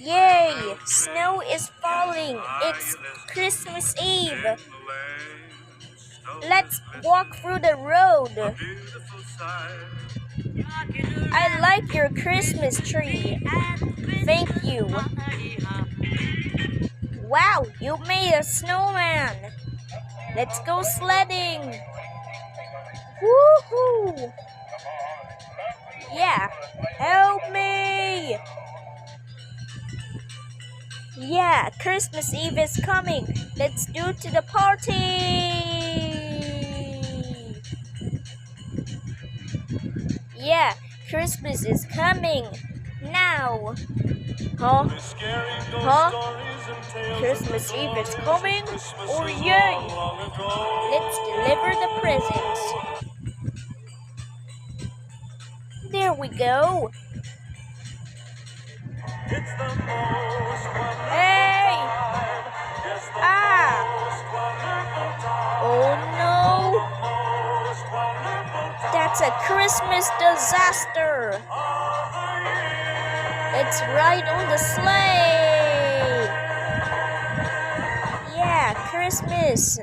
Yay! Snow is falling. It's Christmas Eve. Let's walk through the road. I like your Christmas tree. Thank you. Wow, you made a snowman. Let's go sledding. Woohoo! Yeah, help me! Yeah, Christmas Eve is coming. Let's do to the party. Yeah, Christmas is coming now. Huh? Huh? Christmas Eve is coming? Oh yay! Let's deliver the presents. There we go. Hey! Ah! Oh no! That's a Christmas disaster! It's right on the sleigh! Yeah, Christmas!